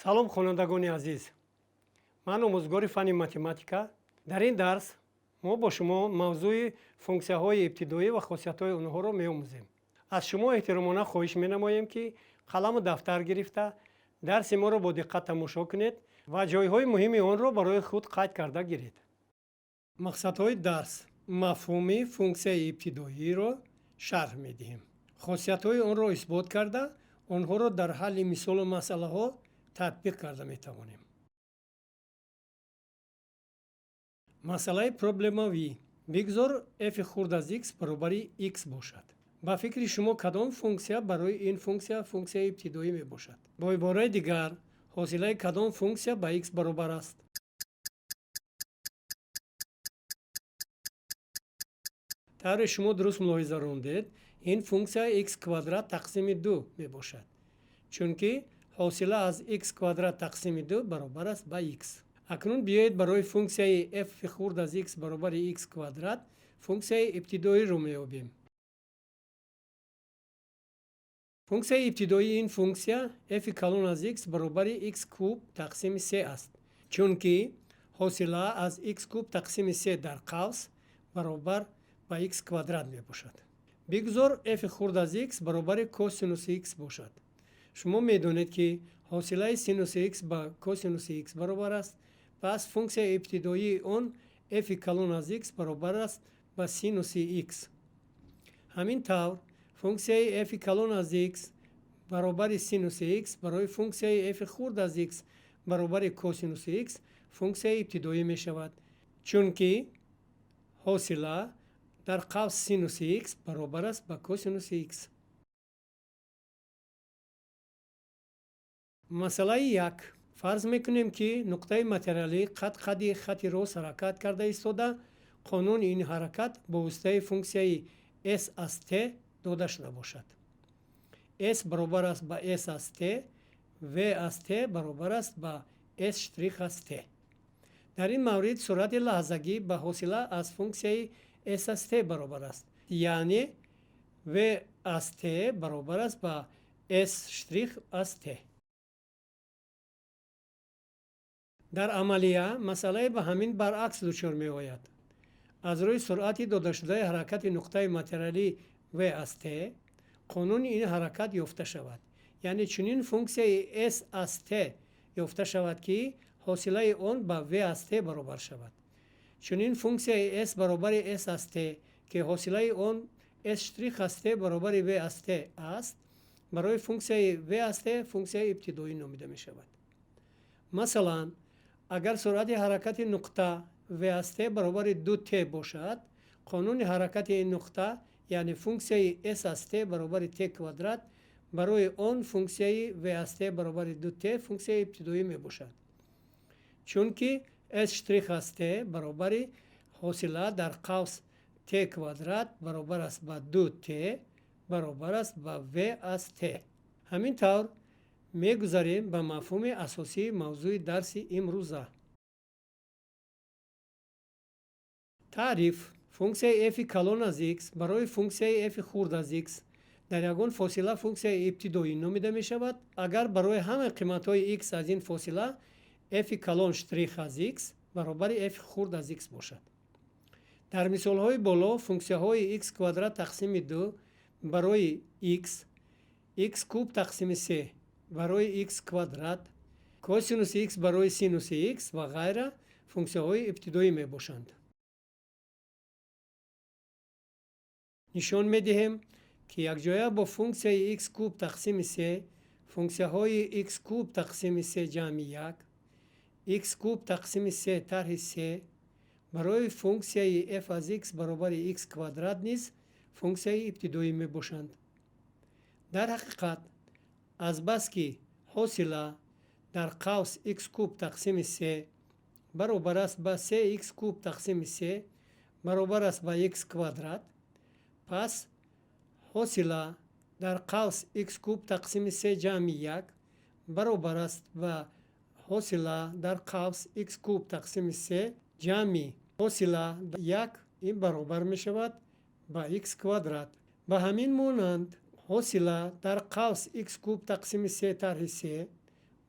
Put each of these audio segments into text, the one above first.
салом хонандагони азиз, ман омӯзгори фанни математика. Дар ин дарс мо бо шумо мавзӯи функсияҳои ибтидоӣ ва хосиятҳои онҳоро меомӯзем. аз шумо эҳтиромона хоҳиш менамоем, ки қаламу дафтар гирифта дарси моро бо диққат тамошо кунед ва ҷойҳои муҳими онро барои худ қайд карда гиред. мақсадҳои дарс: мафҳуми функсияи ибтидоиро шарҳ медиҳем. хосиятҳои онро исбот карда, онҳоро дар ҳалли мисолу масъалаҳо татбиқ карда метавонем. масъалаи проблемавӣ: бигзор f хурд аз x баробари x бошад. ба фикри шумо кадом функсия барои ин функсия функсияи ибтидоӣ мебошад? бо ибораи дигар, ҳосилаи кадом функсия ба x баробар аст? тавре шумо дуруст мулоҳиза рондед, ин функсия x квадрат тақсими 2 мебошад, чунки ҳосила аз x квадрат тақсими 2 баробар аст ба x. акнун биёед барои функсияи f хурд аз x баробари x квадрат функсияи ибтидоиро меёбем. функсияи ибтидоии ин функсия f калон аз x баробари x куб тақсими 3 аст, чунки ҳосила аз x куб тақсими 3 дар қавс баробар ба x квадрат мебошад. бигзор f хурд аз x баробари косинуси x бошад. шумо медонед, ки ҳосилаи синуси x ба косинуси x баробар аст. пас функсияи ибтидоии он f калон аз x баробар аст ба синуси x. ҳамин тавр функсияи f калон аз x баробари синуси x барои функсияи f хурд аз x баробари косинуси x функсияи ибтидоӣ мешавад, чунки ҳосила дар қавс синуси x баробар аст ба косинуси x. масъалаи 1. фарз мекунем, ки нуқтаи материалӣ қади хати рост ҳаракат карда истода, қонуни ин ҳаракат бо воситаи функсияи s аз t дода шуда бошад. s баробар аст ба s аз t, v аз t баробар аст ба s штрих аз t. дар ин маврид суръати лаҳзагӣ ба ҳосила аз функсияи s аз t баробар аст, яъне v аз t баробар аст ба s штрих аз t. дар амалия масъалае ба ҳамин баръакс дучор меояд. аз рӯи суръати додашудаи ҳаракати нуқтаи материалӣ v аз t қонуни ин ҳаракат ёфта шавад, яъне чунин функсияи s аз t ёфта шавад, ки ҳосилаи он ба v аз t баробар шавад. чунин функсияи s баробари s аз t, ки ҳосилаи он s штрих аз t баробари v аз t аст, барои функсияи v аз t функсияи ибтидоӣ номида мешавад. масалан, агар суръати ҳаракати нуқта v аз t баробари 2t бошад, қонуни ҳаракати ин нуқта, яъне функсияи s аз t баробари t квадрат барои он функсияи v аз t баробари 2t функсияи ибтидоӣ мебошад, чунки s штрих аз t баробари ҳосила дар қавс t квадрат баробар аст ба 2t баробар аст ба v аз t. ҳамин тавр мегузарем ба мафҳуми асосии мавзӯи дарси имрӯза. таъриф: функсияи f калон аз x барои функсияи f хурд аз x дар ягон фосила функсияи ибтидоӣ номида мешавад, агар барои ҳамаи қиматҳои x аз ин фосила f калон штрих аз x баробари f хурд аз x бошад. дар мисолҳои боло функсияҳои x квадрат тақсими 2 барои x, x куб тақсими 3 барои x квадрат, косинуси x барои синуси x ва ғайра функсияҳои ибтидоӣ мебошанд. нишон медиҳем, ки якҷоя бо функсияи x куб тақсими 3, функсияҳои x куб тақсими 3 ҷамъи 1, x куб тақсими 3 тарҳи 3 барои функсияи f аз x баробари x квадрат низ функсияи ибтидоӣ мебошанд. дар ҳақиқат, азбаски ҳосила дар қавс x куб тақсими 3 баробар аст ба 3x куб тақсими 3 баробар аст ба x квадрат. пас ҳосила дар қавс x куб тақсими 3 ҷамъи 1 баробар аст ба ҳосила дар қавс x куб тақсими 3 ҷамъи ҳосила 1. ин баробар мешавад ба x квадрат. ба ҳамин монанд ҳосила дар қавс x куб тақсими 3 тарҳи 3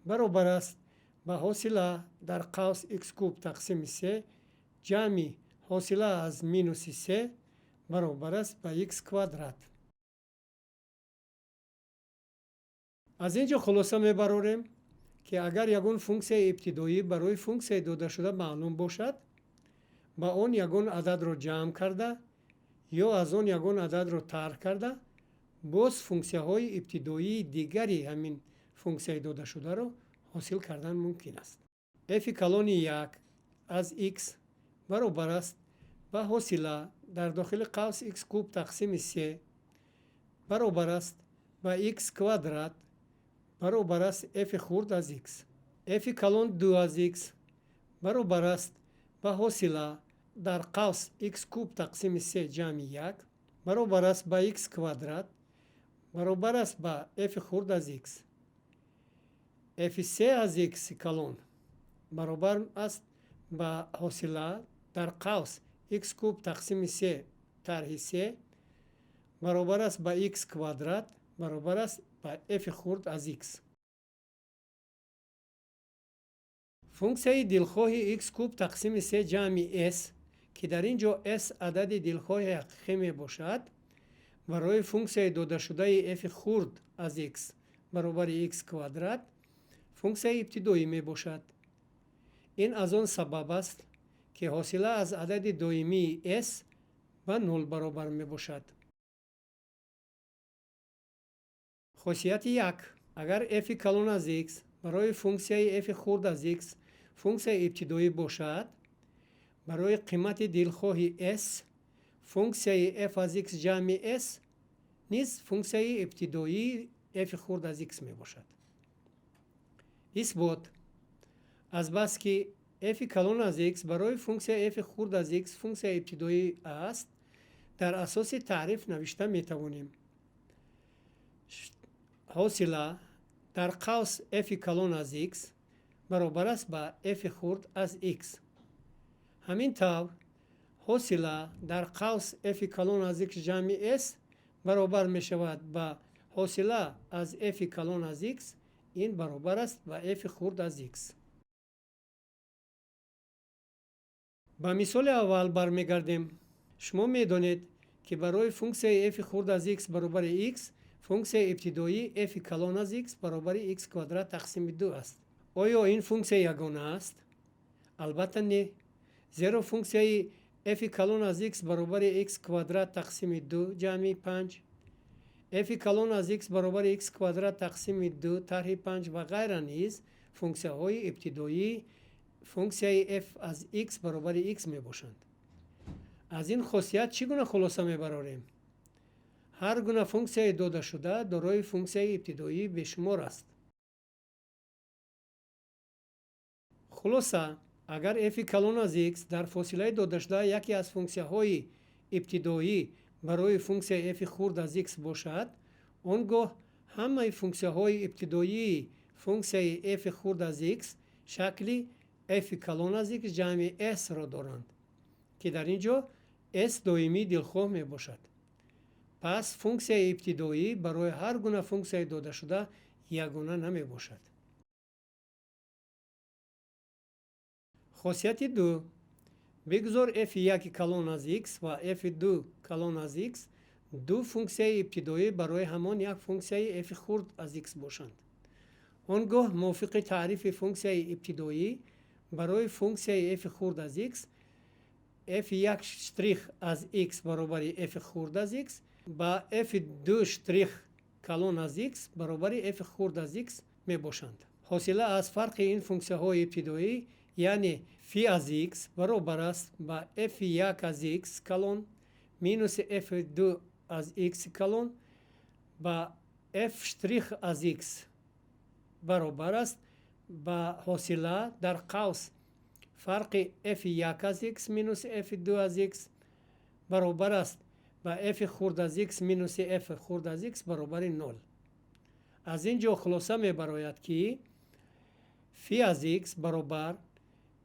баробар аст ба ҳосила дар қавс x куб тақсими 3 ҷамъи ҳосила аз минуси 3 баробар аст ба x квадрат. аз ин ҷо хулоса мебарорем ки агар ягон функсияи ибтидоӣ барои функсияи додашуда маълум бошад, ба он ягон ададро ҷамъ карда ё аз он ягон ададро тарк карда, боз функсияҳои ибтидоии дигари ҳамин функсияи додашударо ҳосил кардан мумкин аст. f-и калони 1 аз x баробар аст ба ҳосила дар дохили қавс x куб тақсими 3 баробар аст ба x квадрат баробар аст f-и хурд аз x. f-и калон 2 аз x баробар аст ба ҳосила дар қавс x куб тақсими 3 ҷамъи 1 баробар аст ба x квадрат баробар аст ба f-и хурд аз x. f-и 3 аз x-и калон баробар аст ба ҳосила дар қавс x куб тақсими 3 тарҳи 3 баробар аст ба x квадрат баробар аст ба f-и хурд аз x. функсияи дилхоҳи x куб тақсими 3 ҷамъи s ки дар ин ҷо s адади дилхоҳи ҳақиқӣ мебошад, барои функсияи додашудаи f-и хурд аз x баробари x квадрат функсияи ибтидоӣ мебошад. ин аз он сабаб аст ки ҳосила аз адади доимии s ба 0 баробар мебошад. хосияти 1. агар f-и калон аз x барои функсияи f-и хурд аз x функсияи ибтидоӣ бошад, барои қимати дилхоҳи s функсияи f аз x ҷамъи s низ функсияи ибтидоии f-и хурд аз x мебошад. исбот. азбаски f-и калон аз x барои функсияи f-и хурд аз x функсияи ибтидоӣ аст, дар асоси таъриф навишта метавонем ҳосила дар қавс f-и калон аз x баробар аст ба f-и хурд аз x. ҳамин тавр ҳосила дар қавс f-и калон аз x ҷамъи s баробар мешавад ба ҳосила аз f-и калон аз x. ин баробар аст ба f-и хурд аз x. ба мисоли аввал бармегардем. шумо медонед ки барои функсияи f-и хурд аз x баробари x функсияи ибтидоӣ f-и калон аз x баробари x квадрат тақсими 2 аст. оё ин функсия ягона аст? албатта не, зеро функсияи f-и калон аз x баробари x квадрат тақсими 2 ҷамъи 5, f-и калон аз x баробари x квадрат тақсими 2 тарҳи 5 ва ғайра низ функсияҳои ибтидоии функсияи f аз x баробари x мебошанд. аз ин хосият чӣ гуна хулоса мебарорем? ҳар гуна функсияи додашуда дорои функсияи ибтидоӣ бешумор аст. хулоса, агар f-и калон аз x дар фосилаи додашуда яке аз функсияҳои ибтидоӣ барои функсияи f-и хурд аз x бошад, он гоҳ ҳамаи функсияҳои ибтидоии функсияи f-и хурд аз x шакли f-и калон аз x ҷамъи s-ро доранд, ки дар ин ҷо s доимии дилхоҳ мебошад. пас функсияи ибтидоӣ барои ҳар гуна функсияи додашуда ягона намебошад. хосияти 2. бигузор f-и 1 калон аз x ва f-и 2 калон аз x ду функсияи ибтидоӣ барои ҳамон як функсияи f-и хурд аз x бошанд. он гоҳ мувофиқи таърифи функсияи ибтидоӣ барои функсияи f-и хурд аз x f-и 1 штрих аз x баробари f-и хурд аз x ба f-и 2 штрих калон аз x баробари f-и хурд аз x мебошанд. ҳосила аз фарқи ин функсияҳои ибтидоӣ яъне фи аз x баробар аст ба f-и 1 аз x калон минуси f-и 2 аз x калон ба f штрих аз x баробар аст ба ҳосила дар қавс фарқи f-и 1 аз x минуси f-и 2 аз x баробар аст ба f хурд аз x минуси f хурд аз x баробари 0. аз ин ҷо хулоса мебарояд ки фи аз x баробар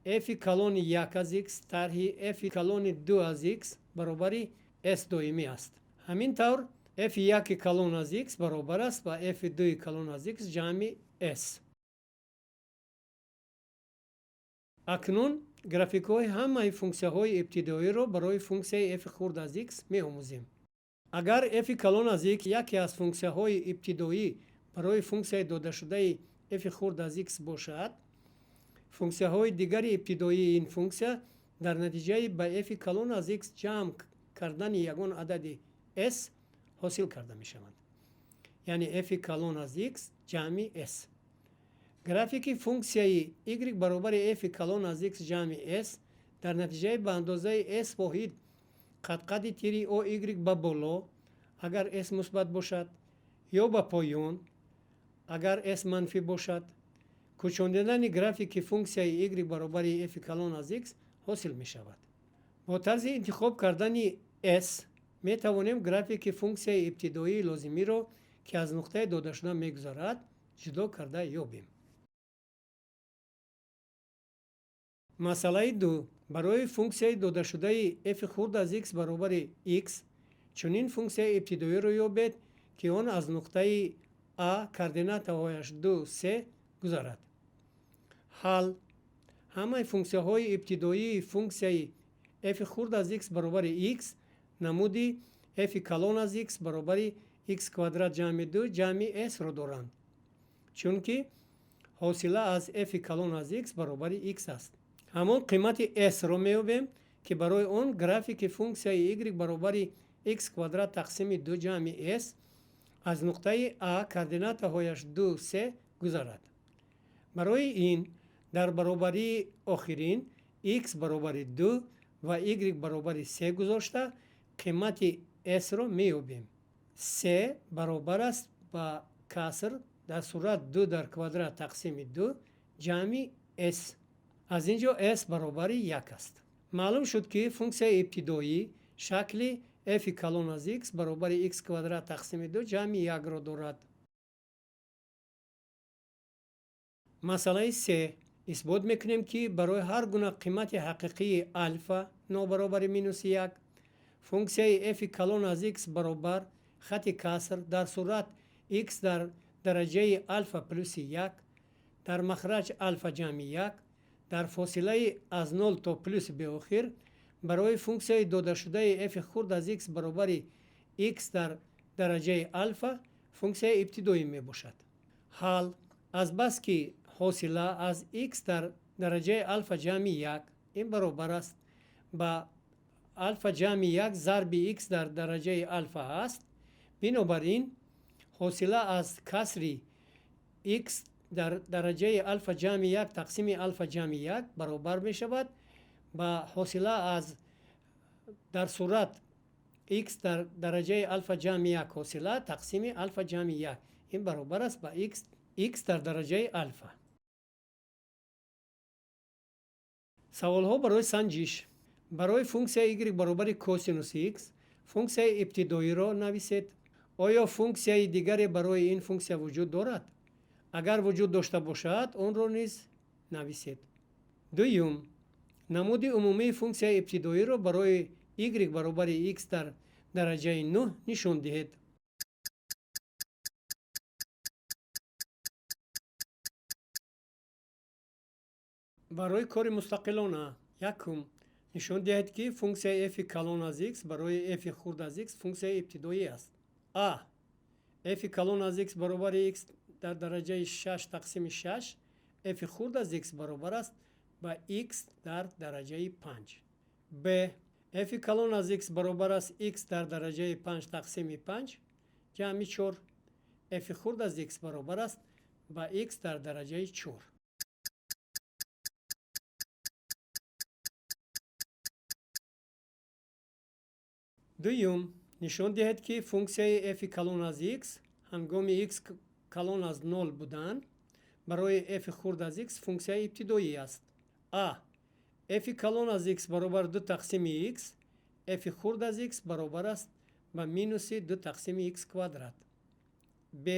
f калони 1 аз x тарҳи f калони 2 аз x баробари s доимӣ аст. ҳамин тавр f 1 калон аз x баробар аст ба f 2 калон аз x ҷамъи s. акнун графикҳои ҳамаи функсияҳои ибтидоиро барои функсияи f хурд аз x меомӯзем. агар f калон аз x яке аз функсияҳои ибтидоӣ барои функсияи додашудаи f хурд аз x бошад, функсияҳои дигари ибтидоии ин функсия дар натиҷаи ба f калон аз x ҷамъ кардани ягон адади s ҳосил карда мешаванд. яъне f калон аз x ҷамъи s. графики функсияи y баробари f калон аз x ҷамъи s дар натиҷаи ба андозаи s воҳид қад-қади тири oy ба боло агар s мусбат бошад ё ба поён агар s манфӣ бошад, кӯчондани графики функсияи y баробари f калон аз x ҳосил мешавад. бо тарзи интихоб кардани s метавонем графики функсияи ибтидоии лозимиро ки аз нуқтаи додашуда мегузарад ҷудо карда ёбем. масъалаи 2. барои функсияи додашудаи f хурд аз x баробари x чунин функсияи ибтидоиро ёбед ки он аз нуқтаи a координатаҳояш 2 3 гузарад. ҳал. ҳамаи функсияҳои ибтидоии функсияи f хурд аз x баробари x намуди f калон аз x баробари x квадрат ҷамъи 2 ҷамъи s-ро доранд, чунки ҳосила аз f калон аз x баробари x аст. ҳамон қимати s-ро меёбем ки барои он графики функсияи y баробари x квадрат тақсими 2 ҷамъи s аз нуқтаи a координатаҳояш 2 3 гузарад. барои ин дар баробарии охирин x баробари 2 ва y баробари 3 гузошта қимати s-ро меёбем. 3 баробар аст ба каср дар сурат 2 дар квадрат тақсими 2 ҷамъи s. аз ин ҷо s баробари 1 аст. маълум шуд ки функсияи ибтидоӣ шакли f калон аз x баробари x квадрат тақсими 2 ҷамъи 1-ро дорад. масъалаи 3. исбот мекунем ки барои ҳар гуна қимати ҳақиқии альфа нобаробари минуси 1 функсияи f калон аз x баробар хати каср дар сурат x дар дараҷаи альфа плюси 1 дар махраҷ альфа ҷамъи 1 дар фосилаи аз 0 то плюс беохир барои функсияи додашудаи f хурд аз x баробари x дар дараҷаи альфа функсияи ибтидоӣ мебошад. ҳал. азбас ки ҳосила аз x дар дараҷаи альфа ҷамъи 1 ин баробар аст ба альфа ҷамъи 1 зарби x дар дараҷаи альфа аст, бинобар ин ҳосила аз касри x дар дараҷаи альфа ҷамъи 1 тақсими альфа ҷамъи 1 баробар мешавад ба ҳосила аз дар сурат x дар дараҷаи альфа ҷамъи 1 ҳосила тақсими альфа ҷамъи 1 ин баробар аст ба x дар дараҷаи альфа. саволҳо барои санҷиш. барои функсияи y баробари косинуси x функсияи ибтидоиро нависед. оё функсияи дигаре барои ин функсия вуҷуд дорад? агар вуҷуд дошта бошад онро низ нависед. дуюм. намуди умумии функсияи ибтидоиро барои y баробари x дар дараҷаи 9 нишон диҳед. барои кори мустақилона. якум. нишон диҳед ки функсияи f калон аз x барои f хурд аз x функсияи ибтидоӣ аст. а. f калон аз x баробари x дар дараҷаи 6 тақсими 6 f хурд аз x баробар аст ба x дар дараҷаи 5. б. f калон аз x баробар аст x дар дараҷаи 5 тақсими 5 ҷамъи 4. f хурд аз x баробар аст ба x дар дараҷаи 4. дуюм. нишон диҳед ки функсияи f калон аз x ҳангоми x калон аз 0 будан барои f хурд аз x функсияи ибтидоӣ аст. а. f калон аз x баробар 2 тақсими x f خورد از x برابر است به مینوس 2 تقسیم x کوادرات. b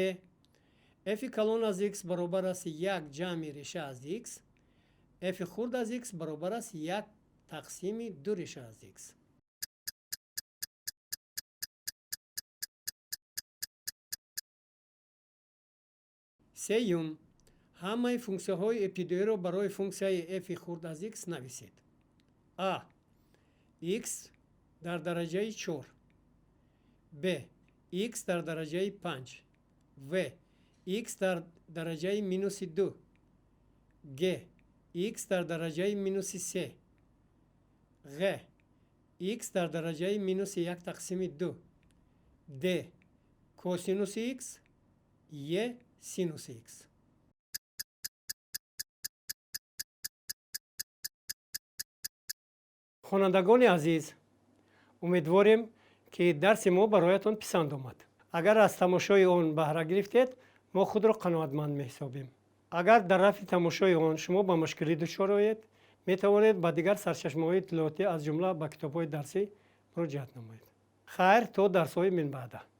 f کلان از x برابر است 1 جمع ریشه از x. f خورد از x برابر است 1 تقسیم 2 ریشه از x. سیوم همه فونکسیون های ابتدایی را برای فونکسیون f خورد از x نویسید. a x در درجه 4 b x در درجه 5 و x در درجه مینوس 2 g x در درجه مینوس 3 غ x در درجه مینوس 1 تقسیم 2 d کوسینوس x ی سینوس x. خوانندگان عزیز، امیدواریم که درس ما برایتان پسند آمد. اگر از تماشای آن بهره گرفتید، ما خود را قناعتمند می‌حسابیم. اگر در رفع تماشای آن شما با مشکلی دچار آیید، می توانید با دیگر سرچشمه‌های اطلاعاتی از جمله به کتاب‌های درسی مراجعت نمایید. خیر تا درس‌های من بعد.